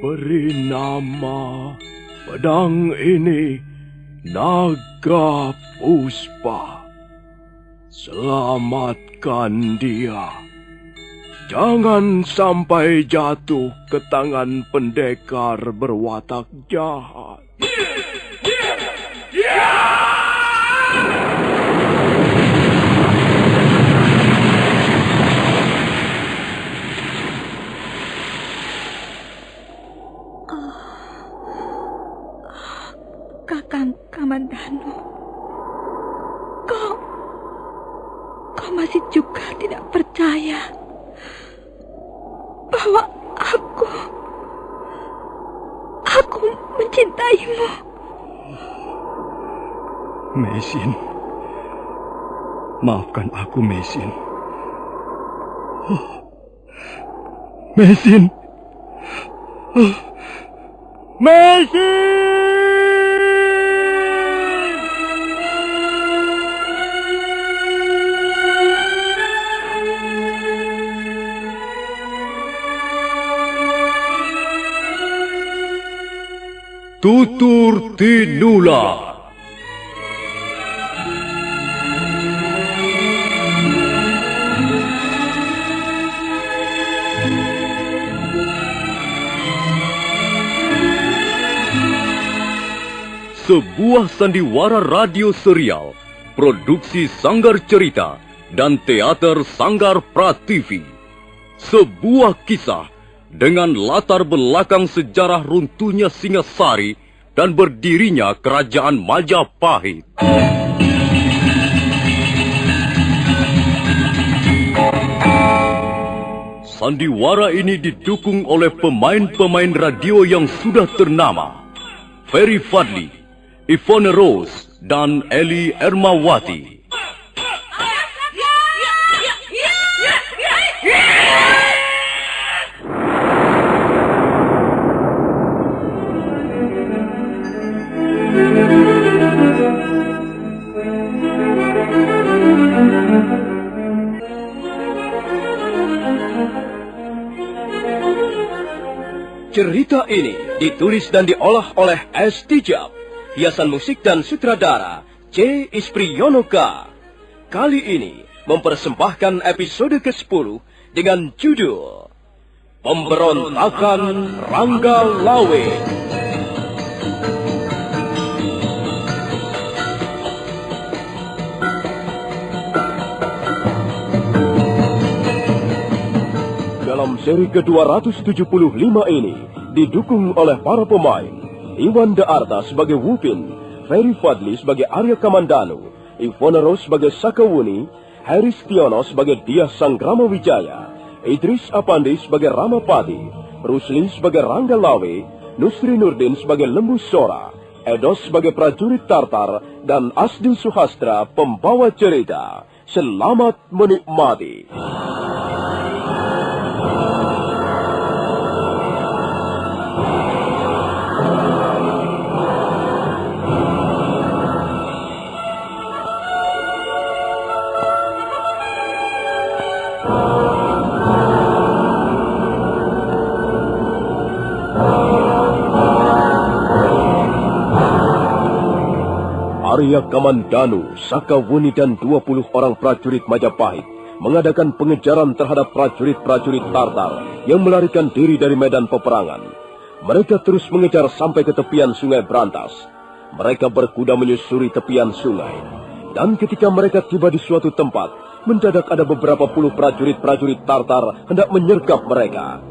Beri nama pedang ini Naga Puspa. Selamatkan dia. Jangan sampai jatuh ke tangan pendekar berwatak jahat. Kakang Kamandanu, kau masih juga tidak percaya bahwa aku mencintaimu. Mesin, maafkan aku, Mesin. Mesin, Mesin. Tutur Tinula. Sebuah sandiwara radio serial, produksi Sanggar Cerita dan Teater Sanggar Prativi. Sebuah kisah dengan latar belakang sejarah runtuhnya Singasari dan berdirinya Kerajaan Majapahit. Sandiwara ini didukung oleh pemain-pemain radio yang sudah ternama. Ferry Fadli, Ivone Rose, dan Eli Ermawati. Cerita ini ditulis dan diolah oleh S. Tijab, hiasan musik dan sutradara C. Ispriyonoka. Kali ini mempersembahkan episode ke-10 dengan judul Pemberontakan Rangga Lawe. Dalam seri ke-275 ini didukung oleh para pemain Iwan Daarta sebagai Wupin, Ferry Fadli sebagai Arya Kamandanu, Ivone Rose sebagai Sakawuni, Heri Stiono sebagai Diah Sanggrama Wijaya, Idris Apandi sebagai Ramapati, Rusli sebagai Rangga Lawe, Nusri Nurdin sebagai Lembu Sora, Edos sebagai prajurit Tartar, dan Asdi Suhastra pembawa cerita. Selamat menikmati. Arya Kamandanu, Sakawuni dan 20 orang prajurit Majapahit mengadakan pengejaran terhadap prajurit-prajurit Tartar yang melarikan diri dari medan peperangan. Mereka terus mengejar sampai ke tepian Sungai Brantas. Mereka berkuda menyusuri tepian sungai. Dan ketika mereka tiba di suatu tempat, mendadak ada beberapa puluh prajurit-prajurit Tartar hendak menyergap mereka.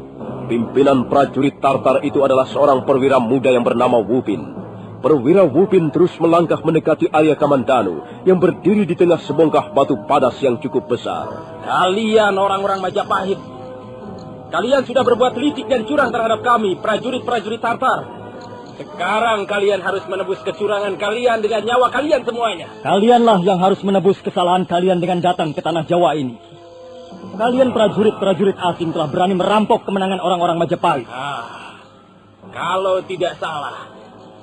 Pimpinan prajurit Tartar itu adalah seorang perwira muda yang bernama Wupin. Perwira Wupin terus melangkah mendekati Arya Kamandanu yang berdiri di tengah sebongkah batu padas yang cukup besar. Kalian orang-orang Majapahit, kalian sudah berbuat licik dan curang terhadap kami, prajurit-prajurit Tartar. Sekarang kalian harus menebus kecurangan kalian dengan nyawa kalian semuanya. Kalianlah yang harus menebus kesalahan kalian dengan datang ke tanah Jawa ini. Kalian prajurit-prajurit asing telah berani merampok kemenangan orang-orang Majapahit. Kalau tidak salah,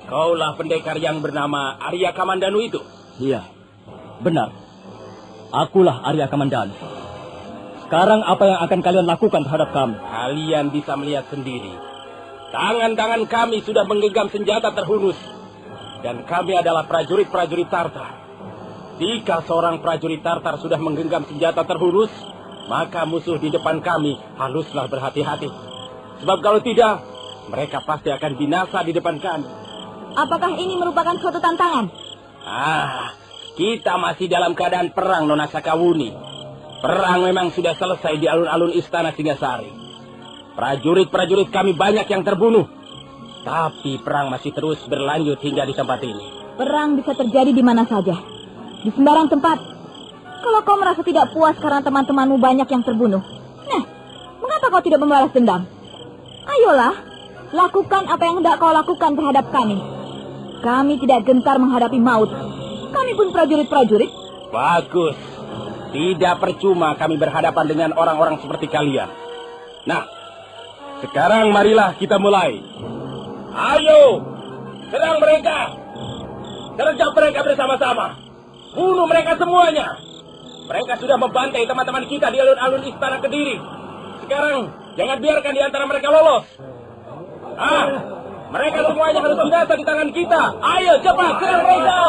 kaulah pendekar yang bernama Arya Kamandanu itu? Iya, benar. Akulah Arya Kamandanu. Sekarang apa yang akan kalian lakukan terhadap kami? Kalian bisa melihat sendiri. Tangan-tangan kami sudah menggenggam senjata terhunus. Dan kami adalah prajurit-prajurit Tartar. Jika seorang prajurit Tartar sudah menggenggam senjata terhunus, maka musuh di depan kami haruslah berhati-hati. Sebab kalau tidak, mereka pasti akan binasa di depan kami. Apakah ini merupakan suatu tantangan? Kita masih dalam keadaan perang, Nona Sakawuni. Perang memang sudah selesai di alun-alun istana Singasari. Prajurit-prajurit kami banyak yang terbunuh. Tapi perang masih terus berlanjut hingga di tempat ini. Perang bisa terjadi di mana saja, di sembarang tempat. Kalau kau merasa tidak puas karena teman-temanmu banyak yang terbunuh, mengapa kau tidak membalas dendam? Ayolah, lakukan apa yang hendak kau lakukan terhadap kami. Kami tidak gentar menghadapi maut. Kami pun prajurit-prajurit. Bagus. Tidak percuma kami berhadapan dengan orang-orang seperti kalian. Nah, sekarang marilah kita mulai. Ayo, serang mereka. Sergap mereka bersama-sama. Bunuh mereka semuanya. Mereka sudah membantai teman-teman kita di alun-alun istana Kediri. Sekarang, jangan biarkan di antara mereka lolos. Mereka semuanya harus binasa di tangan kita. Ayo, cepat, serang mereka.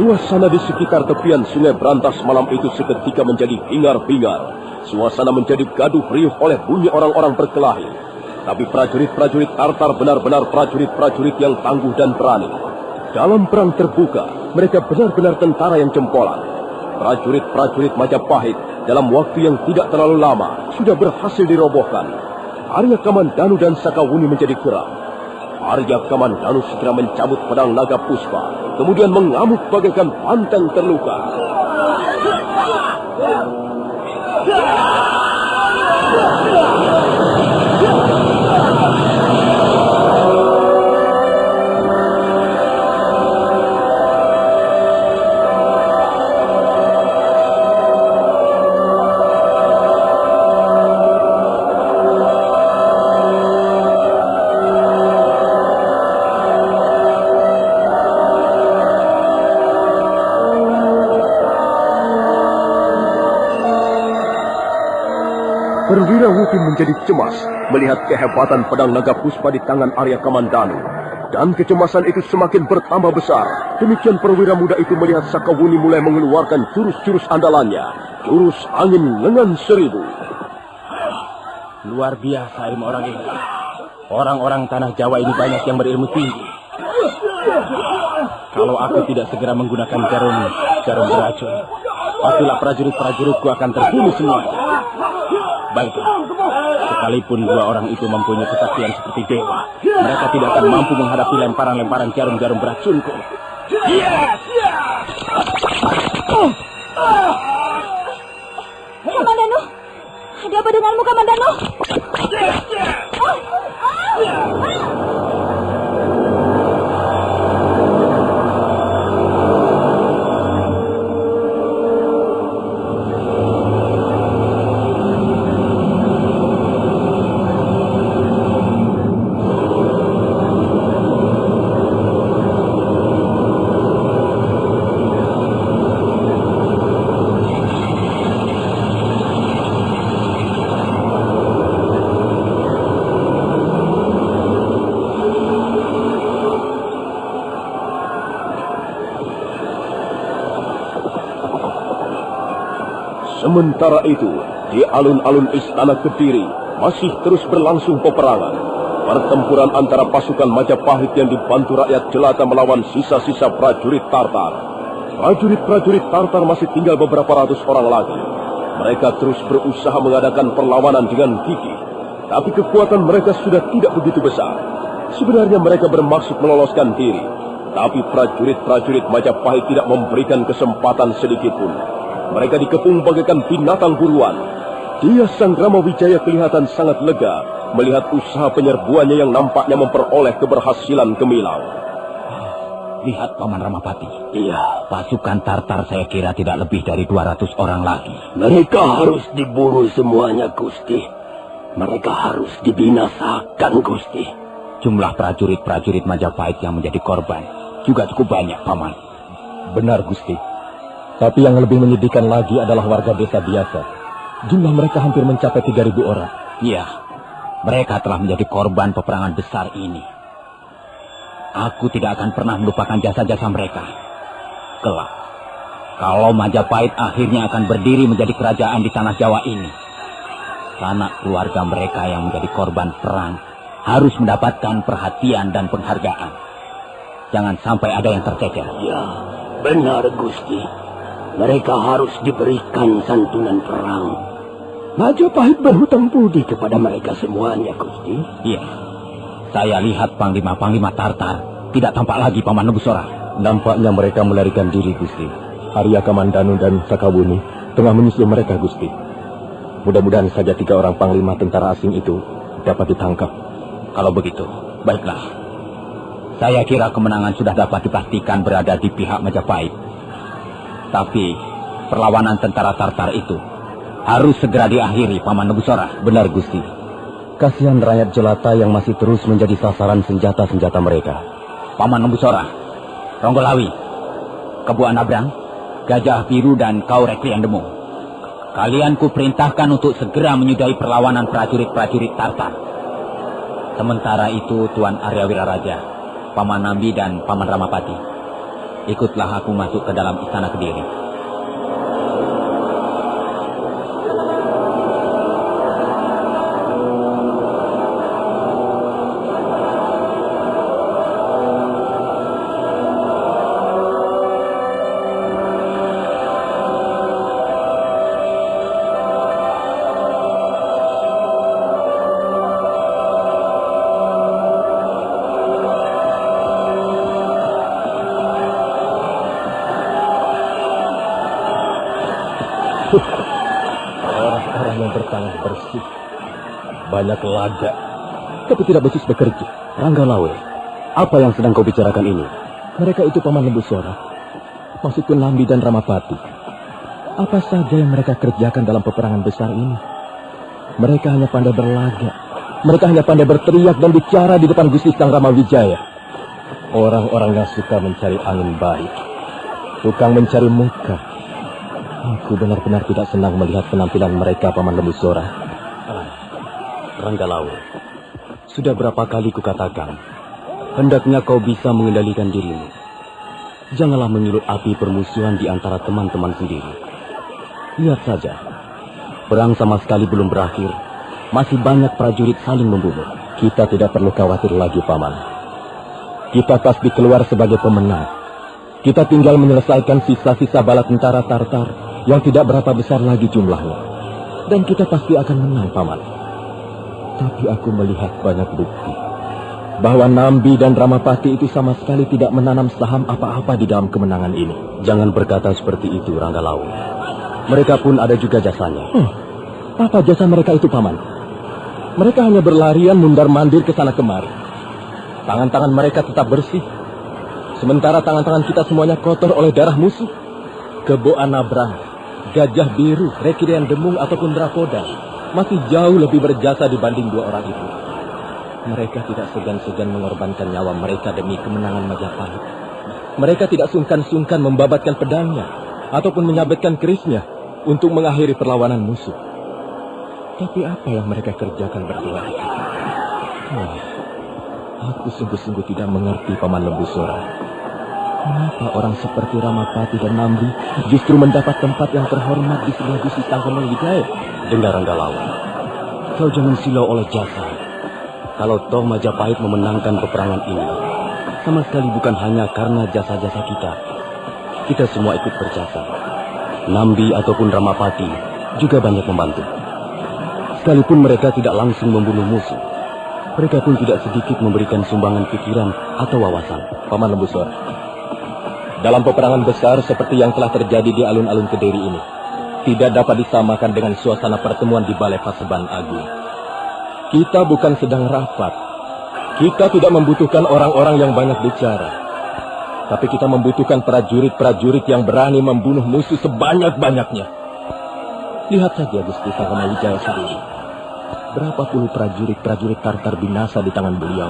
Suasana di sekitar tepian sungai Brantas malam itu seketika menjadi hingar-bingar. Suasana menjadi gaduh riuh oleh bunyi orang-orang berkelahi. Tapi prajurit-prajurit Tartar benar-benar prajurit-prajurit yang tangguh dan berani. Dalam perang terbuka, mereka benar-benar tentara yang jempolan. Prajurit-prajurit Majapahit dalam waktu yang tidak terlalu lama sudah berhasil dirobohkan. Arya Kamandanu dan Sakawuni menjadi geram. Arya Kamandanu segera mencabut pedang naga puspa, kemudian mengamuk bagaikan banteng terluka. Perwira Wuti menjadi cemas melihat kehebatan pedang naga puspa di tangan Arya Kamandanu. Dan kecemasan itu semakin bertambah besar. Demikian perwira muda itu melihat Sakawuni mulai mengeluarkan jurus-jurus andalannya. Jurus angin lengan seribu. Luar biasa ilmu orang ini. Orang-orang tanah Jawa ini banyak yang berilmu tinggi. Kalau aku tidak segera menggunakan jarum beracun, pastilah prajurit-prajuritku akan terbunuh semua. Baiklah, sekalipun dua orang itu mempunyai kesaktian seperti dewa, mereka tidak akan mampu menghadapi lemparan-lemparan jarum-jarum beracunku. Kamandanu, ada apa denganmu, Kamandanu? Sementara itu, di alun-alun istana Kediri masih terus berlangsung peperangan. Pertempuran antara pasukan Majapahit yang dibantu rakyat jelata melawan sisa-sisa prajurit Tartar. Prajurit-prajurit Tartar masih tinggal beberapa ratus orang lagi. Mereka terus berusaha mengadakan perlawanan dengan gigih. Tapi kekuatan mereka sudah tidak begitu besar. Sebenarnya mereka bermaksud meloloskan diri. Tapi prajurit-prajurit Majapahit tidak memberikan kesempatan sedikit pun. Mereka dikepung bagaikan binatang buruan. Dia Sang Ramawijaya kelihatan sangat lega melihat usaha penyerbuannya yang nampaknya memperoleh keberhasilan gemilang. Lihat Paman Ramapati. Iya, pasukan Tartar saya kira tidak lebih dari 200 orang lagi. Mereka harus diburu semuanya, Gusti. Mereka harus dibinasakan, Gusti. Jumlah prajurit-prajurit Majapahit yang menjadi korban juga cukup banyak, Paman. Benar, Gusti. Tapi yang lebih menyedihkan lagi adalah warga desa biasa. Jumlah mereka hampir mencapai 3.000 orang. Iya, mereka telah menjadi korban peperangan besar ini. Aku tidak akan pernah melupakan jasa-jasa mereka. Kelak, kalau Majapahit akhirnya akan berdiri menjadi kerajaan di tanah Jawa ini, sanak keluarga mereka yang menjadi korban perang harus mendapatkan perhatian dan penghargaan. Jangan sampai ada yang tercecer. Ya, benar, Gusti. Mereka harus diberikan santunan perang. Majapahit berhutang budi kepada mereka semuanya, Gusti. Iya. Saya lihat panglima-panglima Tartar tidak tampak lagi, Paman Nebusora. Nampaknya mereka melarikan diri, Gusti. Arya Kamandanu dan Sakawuni tengah menyusul mereka, Gusti. Mudah-mudahan saja 3 orang panglima tentara asing itu dapat ditangkap. Kalau begitu, baiklah. Saya kira kemenangan sudah dapat dipastikan berada di pihak Majapahit. Tapi perlawanan tentara Tartar itu harus segera diakhiri, Paman Nebusora. Benar, Gusti. Kasihan rakyat jelata yang masih terus menjadi sasaran senjata-senjata mereka. Paman Nebusora, Ronggolawi, Kebu Anabrang, Gajah Biru dan Kau Reklian Demung. Kalian kuperintahkan untuk segera menyudahi perlawanan prajurit-prajurit Tartar. Sementara itu Tuan Arya Wiraraja, Paman Nambi dan Paman Ramapati, ikutlah aku masuk ke dalam istana Kediri. Orang-orang yang bertangan bersih, banyak laga, tapi tidak becus bekerja. Ranggalawe, apa yang sedang kau bicarakan ini? Mereka itu Paman Nebusora, maksudku Nambi dan Ramapati. Apa saja yang mereka kerjakan dalam peperangan besar ini? Mereka hanya pandai berlaga, mereka hanya pandai berteriak dan bicara di depan Gusti Sang Ramawijaya. Orang-orang yang suka mencari angin baik, tukang mencari muka. Aku benar-benar tidak senang melihat penampilan mereka, Paman Nebusora. Ranggalawe, sudah berapa kali kukatakan, hendaknya kau bisa mengendalikan dirimu. Janganlah menyulut api permusuhan di antara teman-teman sendiri. Lihat saja, perang sama sekali belum berakhir. Masih banyak prajurit saling membunuh. Kita tidak perlu khawatir lagi, Paman. Kita pasti keluar sebagai pemenang. Kita tinggal menyelesaikan sisa-sisa bala tentara Tartar yang tidak berapa besar lagi jumlahnya. Dan kita pasti akan menang, Paman. Tapi aku melihat banyak bukti bahwa Nambi dan Ramapati itu sama sekali tidak menanam saham apa-apa di dalam kemenangan ini. Jangan berkata seperti itu, Ranggalawe. Mereka pun ada juga jasanya. Apa jasa mereka itu, Paman? Mereka hanya berlarian mundar-mandir ke sana kemari. Tangan-tangan mereka tetap bersih, sementara tangan-tangan kita semuanya kotor oleh darah musuh. Kebo Anabrang, Gajah Biru, Reklian Demung ataupun Drakoda masih jauh lebih berjasa dibanding 2 orang itu. Mereka tidak segan-segan mengorbankan nyawa mereka demi kemenangan Majapahit. Mereka tidak sungkan-sungkan membabatkan pedangnya ataupun menyabetkan kerisnya untuk mengakhiri perlawanan musuh. Tapi apa yang mereka kerjakan berdua itu? Aku sungguh-sungguh tidak mengerti, Paman Nebusora. Kenapa orang seperti Ramapati dan Nambi justru mendapat tempat yang terhormat di sebelah Gusti Sang Ramawijaya? Dengar, Ranggalawe, kau jangan silau oleh jasa. Kalau toh Majapahit memenangkan peperangan ini, sama sekali bukan hanya karena jasa-jasa kita. Kita semua ikut berjasa. Nambi ataupun Ramapati juga banyak membantu. Sekalipun mereka tidak langsung membunuh musuh, mereka pun tidak sedikit memberikan sumbangan pikiran atau wawasan. Paman Nebusora, dalam peperangan besar seperti yang telah terjadi di alun-alun Kediri ini, tidak dapat disamakan dengan suasana pertemuan di Balai Paseban Agung. Kita bukan sedang rapat. Kita tidak membutuhkan orang-orang yang banyak bicara. Tapi kita membutuhkan prajurit-prajurit yang berani membunuh musuh sebanyak-banyaknya. Lihat saja Gusti Sangkamawijaya sendiri. Berapa puluh prajurit-prajurit Tartar binasa di tangan beliau.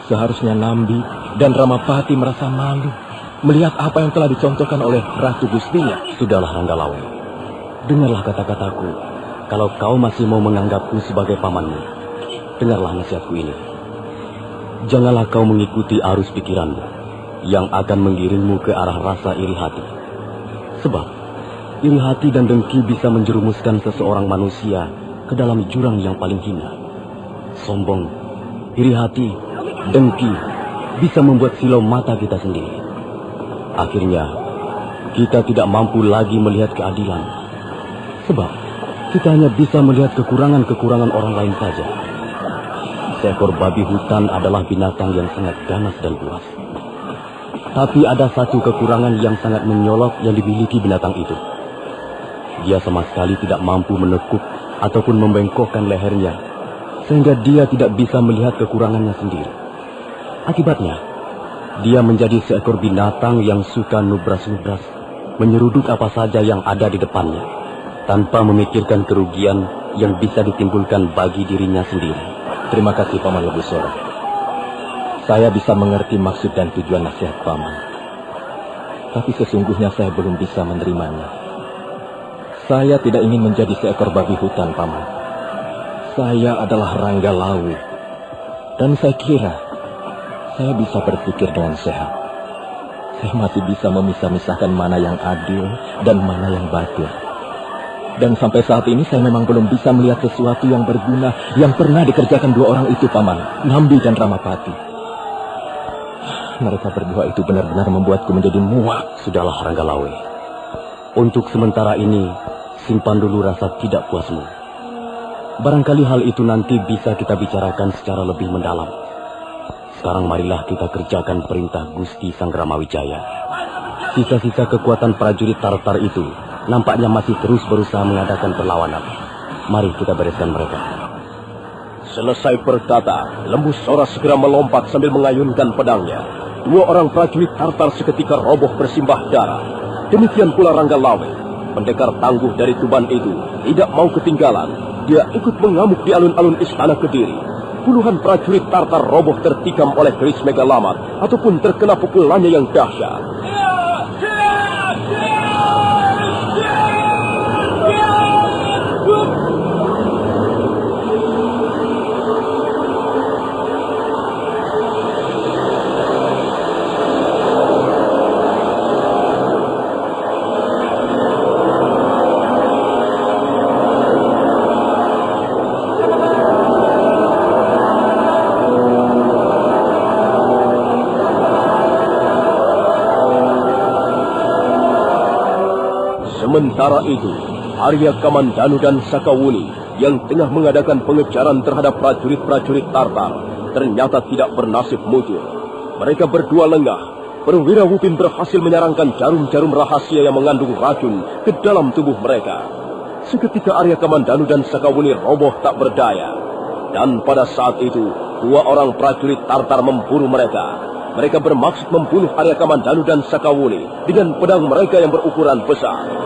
Seharusnya Nambi dan Ramapati merasa malu melihat apa yang telah dicontohkan oleh Ratu Gustinya. Sudahlah Ranggalawe, dengarlah kata-kataku. Kalau kau masih mau menganggapku sebagai pamanmu, dengarlah nasihatku ini. Janganlah kau mengikuti arus pikiranmu yang akan menggiringmu ke arah rasa iri hati. Sebab iri hati dan dengki bisa menjerumuskan seseorang manusia ke dalam jurang yang paling hina. Sombong, iri hati, dengki bisa membuat silau mata kita sendiri. Akhirnya, kita tidak mampu lagi melihat keadilan. Sebab, kita hanya bisa melihat kekurangan-kekurangan orang lain saja. Seekor babi hutan adalah binatang yang sangat ganas dan buas. Tapi ada satu kekurangan yang sangat menyolok yang dimiliki binatang itu. Dia sama sekali tidak mampu menekuk ataupun membengkokkan lehernya, sehingga dia tidak bisa melihat kekurangannya sendiri. Akibatnya, dia menjadi seekor binatang yang suka nubras-nubras, menyeruduk apa saja yang ada di depannya, tanpa memikirkan kerugian yang bisa ditimbulkan bagi dirinya sendiri. Terima kasih Paman Lebusora. Saya bisa mengerti maksud dan tujuan nasihat Paman. Tapi sesungguhnya saya belum bisa menerimanya. Saya tidak ingin menjadi seekor babi hutan, Paman. Saya adalah Ranggalawe. Dan saya kira saya bisa berpikir dengan sehat. Saya masih bisa memisah-misahkan mana yang adil dan mana yang batil. Dan sampai saat ini saya memang belum bisa melihat sesuatu yang berguna yang pernah dikerjakan dua orang itu, Paman, Nambi dan Ramapati. Mereka berdua itu benar-benar membuatku menjadi muak. Sudahlah Ranggalawe. Untuk sementara ini, simpan dulu rasa tidak puasmu. Barangkali hal itu nanti bisa kita bicarakan secara lebih mendalam. Sekarang marilah kita kerjakan perintah Gusti Sanggramawijaya. Sisa-sisa kekuatan prajurit Tartar itu nampaknya masih terus berusaha mengadakan perlawanan. Mari kita bereskan mereka. Selesai berkata, Lembusora segera melompat sambil mengayunkan pedangnya. Dua orang prajurit Tartar seketika roboh bersimbah darah. Demikian pula Ranggalawe, pendekar tangguh dari Tuban itu, tidak mau ketinggalan. Dia ikut mengamuk di alun-alun istana Kediri. Puluhan prajurit Tartar roboh tertikam oleh keris Megalamat ataupun terkena pukulannya yang dahsyat. Sementara itu, Arya Kamandanu dan Sakawuni yang tengah mengadakan pengejaran terhadap prajurit-prajurit Tartar ternyata tidak bernasib mujur. Mereka berdua lengah. Perwira Wupin berhasil menyarangkan jarum-jarum rahasia yang mengandung racun ke dalam tubuh mereka. Seketika Arya Kamandanu dan Sakawuni roboh tak berdaya. Dan pada saat itu, dua orang prajurit Tartar memburu mereka. Mereka bermaksud membunuh Arya Kamandanu dan Sakawuni dengan pedang mereka yang berukuran besar.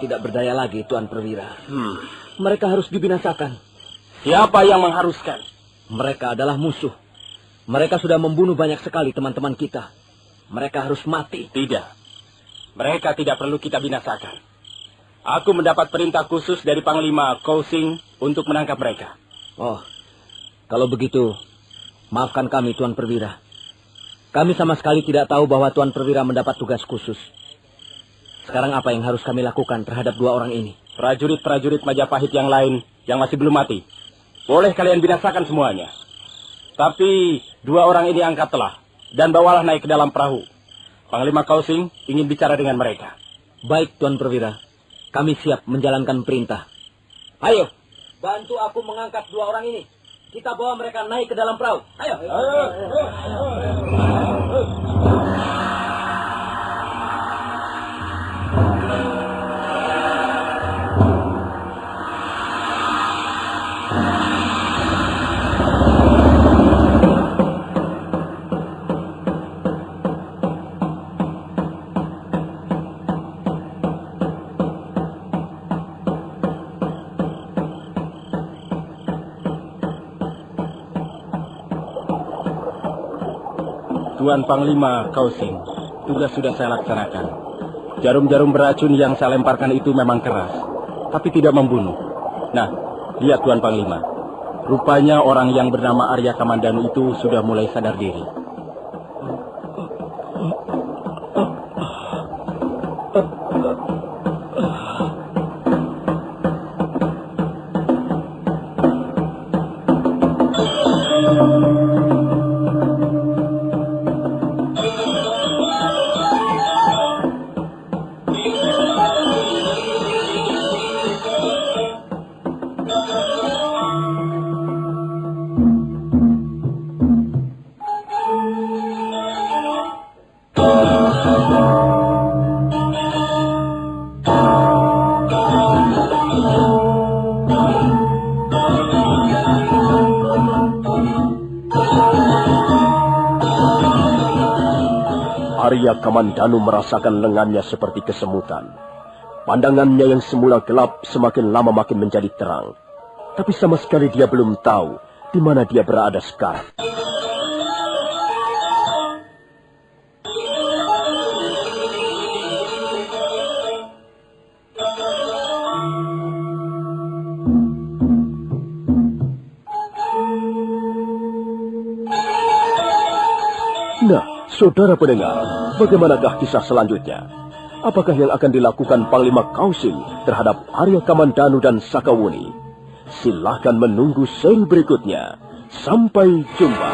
Tidak berdaya lagi, Tuan Perwira. Mereka harus dibinasakan. Siapa yang mengharuskan? Mereka adalah musuh. Mereka sudah membunuh banyak sekali teman-teman kita. Mereka harus mati. Tidak. Mereka tidak perlu kita binasakan. Aku mendapat perintah khusus dari Panglima Kousing untuk menangkap mereka. Oh, kalau begitu, maafkan kami, Tuan Perwira. Kami sama sekali tidak tahu bahwa Tuan Perwira mendapat tugas khusus. Sekarang apa yang harus kami lakukan terhadap dua orang ini? Prajurit-prajurit Majapahit yang lain yang masih belum mati, boleh kalian binasakan semuanya. Tapi dua orang ini angkatlah dan bawalah naik ke dalam perahu. Panglima Kausing ingin bicara dengan mereka. Baik, Tuan Perwira. Kami siap menjalankan perintah. Ayo, bantu aku mengangkat dua orang ini. Kita bawa mereka naik ke dalam perahu. Ayo. Tuan Panglima Kausing, tugas sudah saya laksanakan. Jarum-jarum beracun yang saya lemparkan itu memang keras, tapi tidak membunuh. Nah, lihat Tuan Panglima. Rupanya orang yang bernama Arya Kamandanu itu sudah mulai sadar diri. Arya Kamandanu merasakan lengannya seperti kesemutan. Pandangannya yang semula gelap semakin lama makin menjadi terang. Tapi sama sekali dia belum tahu di mana dia berada sekarang. Nah, saudara pendengar, bagaimanakah kisah selanjutnya? Apakah yang akan dilakukan Panglima Kausing terhadap Arya Kamandanu dan Sakawuni? Silahkan menunggu seri berikutnya. Sampai jumpa.